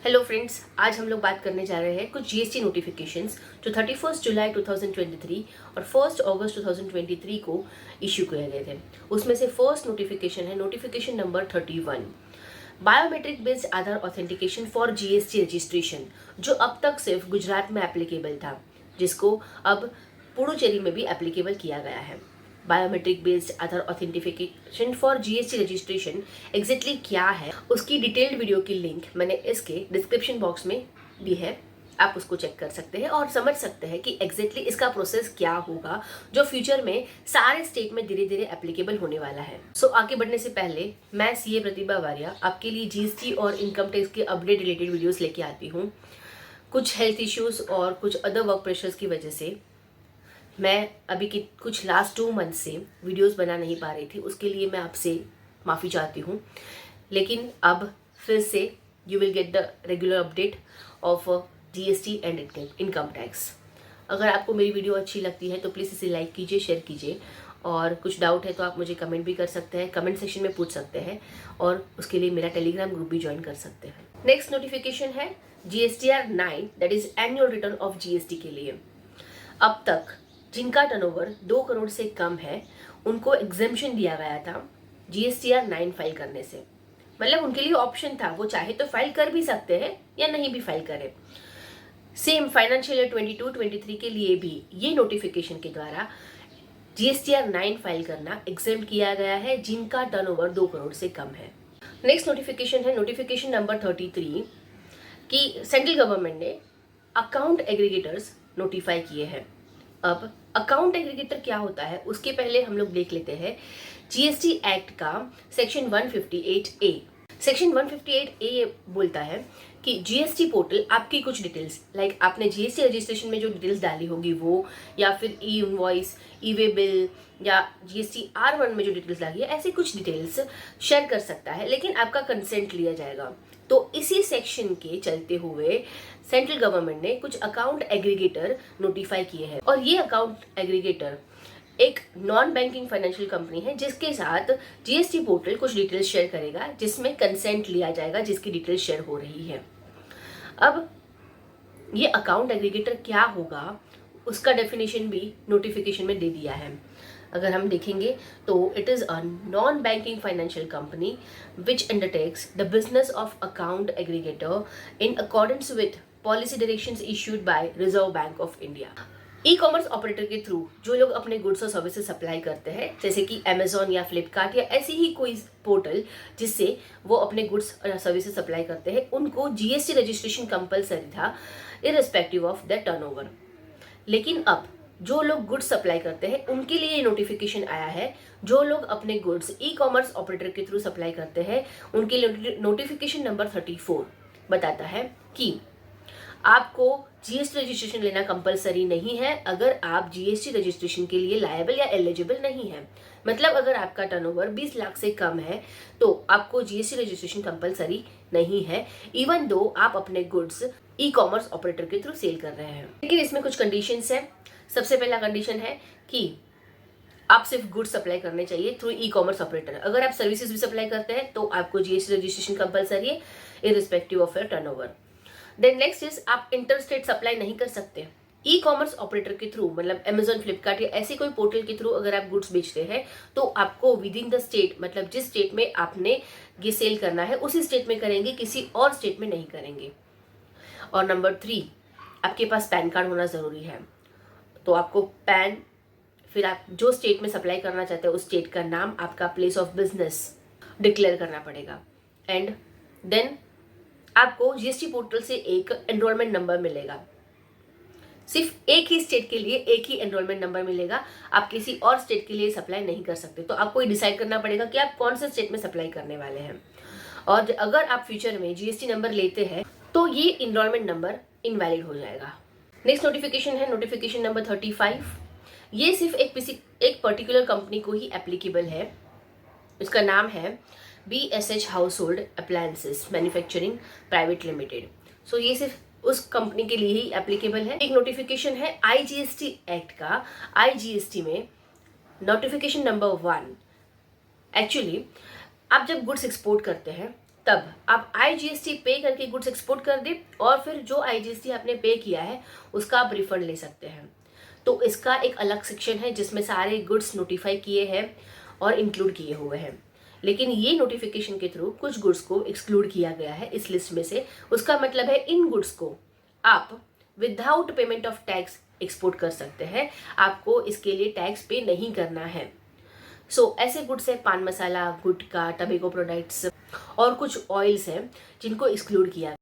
Hello friends, आज हम लोग बात करने जा रहे हैं कुछ जीएसटी नोटिफिकेशंस जो 31 जुलाई 2023 और 1 अगस्त 2023 को इशू किए गए थे। उसमें से फर्स्ट नोटिफिकेशन है notification number 31, biometric based Aadhaar authentication for GST registration, जो अब तक सिर्फ गुजरात में एप्लीकेबल था, जिसको अब पुडुचेरी में भी एप्लीकेबल किया गया है। Biometric based Aadhaar authentication for GST registration exactly क्या है, उसकी डिटेल्ड वीडियो की लिंक मैंने इसके डिस्क्रिप्शन बॉक्स में दी है। आप उसको चेक कर सकते हैं और समझ सकते हैं कि एग्जैक्टली इसका प्रोसेस क्या होगा, जो फ्यूचर में सारे स्टेट में धीरे धीरे एप्लीकेबल होने वाला है। सो आगे बढ़ने से पहले मैं सीए प्रतिभा वारिया आपके लिए जीएसटी और इनकम टैक्स के अपडेट रिलेटेड वीडियोस लेके आती हूँ। कुछ हेल्थ इश्यूज और कुछ अदर वर्क प्रेशर्स की वजह से मैं अभी की कुछ लास्ट 2 मंथ से वीडियोस बना नहीं पा रही थी, उसके लिए मैं आपसे माफ़ी चाहती हूँ। लेकिन अब फिर से you will get the regular update of GST and income tax. अगर आपको मेरी वीडियो अच्छी लगती है तो प्लीज़ इसे लाइक कीजिए, शेयर कीजिए, और कुछ डाउट है तो आप मुझे कमेंट भी कर सकते हैं, कमेंट सेक्शन में पूछ सकते हैं, और उसके लिए मेरा टेलीग्राम ग्रुप भी ज्वाइन कर सकते हैं। नेक्स्ट नोटिफिकेशन है GSTR 9, that is annual return of GST के लिए। अब तक जिनका टर्नओवर 2 करोड़ से कम है उनको एग्जेम्पशन दिया गया था GSTR 9 फाइल करने से। मतलब उनके लिए ऑप्शन था, वो चाहे तो फाइल कर भी सकते हैं या नहीं भी फाइल करें। सेम फाइनेंशियल ईयर 22-23 के लिए भी ये नोटिफिकेशन के द्वारा GSTR 9 फाइल करना एग्जेम्प्ट किया गया है जिनका टर्नओवर 2 करोड़ से कम है। नेक्स्ट नोटिफिकेशन है नोटिफिकेशन नंबर 33 कि सेंट्रल गवर्नमेंट ने अकाउंट एग्रीगेटर्स नोटिफाई किए हैं। अब अकाउंट एग्रीगेटर क्या होता है उसके पहले हम लोग देख लेते हैं जीएसटी एक्ट का सेक्शन 158A। सेक्शन 158A बोलता है कि जीएसटी पोर्टल आपकी कुछ डिटेल्स, लाइक आपने जीएसटी रजिस्ट्रेशन में जो डिटेल्स डाली होगी वो, या फिर ई इनवॉइस, ई वे बिल, या जीएसटी R1 में जो डिटेल्स डाली है, ऐसे कुछ डिटेल्स शेयर कर सकता है, लेकिन आपका कंसेंट लिया जाएगा। तो इसी सेक्शन के चलते हुए सेंट्रल गवर्नमेंट ने कुछ अकाउंट एग्रीगेटर नोटिफाई किए हैं, और ये अकाउंट एग्रीगेटर एक नॉन बैंकिंग फाइनेंशियल कंपनी है जिसके साथ जीएसटी पोर्टल कुछ डिटेल्स शेयर करेगा, जिसमें कंसेंट लिया जाएगा, जिसकी डिटेल्स शेयर हो रही है। अब ये अकाउंट एग्रीगेटर क्या होगा उसका डेफिनेशन भी नोटिफिकेशन में दे दिया है। अगर हम देखेंगे तो it is a non banking financial company which undertakes the business of account aggregator in accordance with policy directions issued by reserve bank of India. E commerce operator के थ्रू जो लोग अपने गुड्स और सर्विसेज सप्लाई करते हैं, जैसे कि Amazon या फ्लिपकार्ट या ऐसी ही कोई पोर्टल जिससे वो अपने गुड्स और सर्विसेज सप्लाई करते हैं, उनको जीएसटी रजिस्ट्रेशन कंपलसरी था इररिस्पेक्टिव ऑफ द टर्नओवर। लेकिन अब जो लोग गुड्स सप्लाई करते हैं उनके लिए नोटिफिकेशन आया है, जो लोग अपने गुड्स ई कॉमर्स ऑपरेटर के थ्रू सप्लाई करते हैं उनके लिए नोटिफिकेशन नंबर 34 बताता है कि आपको जीएसटी रजिस्ट्रेशन लेना कंपलसरी नहीं है अगर आप जीएसटी रजिस्ट्रेशन के लिए लायबल या एलिजिबल नहीं है। मतलब अगर आपका टर्नओवर 20 लाख से कम है तो आपको जीएसटी रजिस्ट्रेशन कंपलसरी नहीं है, इवन दो आप अपने गुड्स ई कॉमर्स ऑपरेटर के थ्रू सेल कर रहे हैं। लेकिन इसमें कुछ कंडीशंस है। सबसे पहला कंडीशन है कि आप सिर्फ गुड्स सप्लाई करने चाहिए थ्रू ई कॉमर्स ऑपरेटर। अगर आप सर्विसेज भी सप्लाई करते हैं तो आपको जीएसटी रजिस्ट्रेशन कंपलसरी है irrespective of your turnover. Then next is आप इंटर स्टेट सप्लाई नहीं कर सकते। ई कॉमर्स ऑपरेटर के थ्रू, मतलब अमेजोन, फ्लिपकार्ट या ऐसे कोई पोर्टल के थ्रू अगर आप गुड्स बेचते हैं तो आपको विद इन द स्टेट, मतलब जिस स्टेट में आपने ये सेल करना है उसी स्टेट में करेंगे, किसी और स्टेट में नहीं करेंगे। और नंबर 3, आपके पास पैन कार्ड होना ज़रूरी है। तो आपको पैन, फिर आप जो स्टेट में सप्लाई करना चाहते हैं उस स्टेट का नाम, आपका प्लेस ऑफ बिजनेस डिक्लेयर करना पड़ेगा, एंड देन आपको जीएसटी पोर्टल से एक एनरोलमेंट नंबर मिलेगा। सिर्फ एक ही स्टेट के लिए एक ही एनरोलमेंट नंबर मिलेगा, आप किसी और स्टेट के लिए सप्लाई नहीं कर सकते। तो आपको ये डिसाइड करना पड़ेगा कि आप कौन से स्टेट में सप्लाई करने वाले हैं, और अगर आप फ्यूचर में जीएसटी नंबर लेते हैं तो ये एनरोलमेंट नंबर इनवैलिड हो जाएगा। नेक्स्ट नोटिफिकेशन है नोटिफिकेशन नंबर 35। ये सिर्फ एक पर्टिकुलर कंपनी को ही एप्लीकेबल है। इसका नाम है BSH household appliances manufacturing private limited. So ये सिर्फ उस कंपनी के लिए ही एप्लीकेबल है। एक नोटिफिकेशन है IGST एक्ट का। IGST में नोटिफिकेशन नंबर 1, एक्चुअली आप जब गुड्स एक्सपोर्ट करते हैं तब आप IGST पे करके गुड्स एक्सपोर्ट कर दें और फिर जो IGST आपने पे किया है उसका आप रिफंड ले सकते हैं। तो इसका एक अलग सेक्शन है जिसमें सारे गुड्स नोटिफाई किए हैं और इंक्लूड किए हुए हैं। लेकिन ये नोटिफिकेशन के थ्रू कुछ गुड्स को एक्सक्लूड किया गया है इस लिस्ट में से। उसका मतलब है इन गुड्स को आप without payment of tax export कर सकते हैं, आपको इसके लिए टैक्स पे नहीं करना है। ऐसे गुड्स है पान मसाला, गुटखा, टबैको प्रोडक्ट्स और कुछ ऑयल्स हैं जिनको एक्सक्लूड किया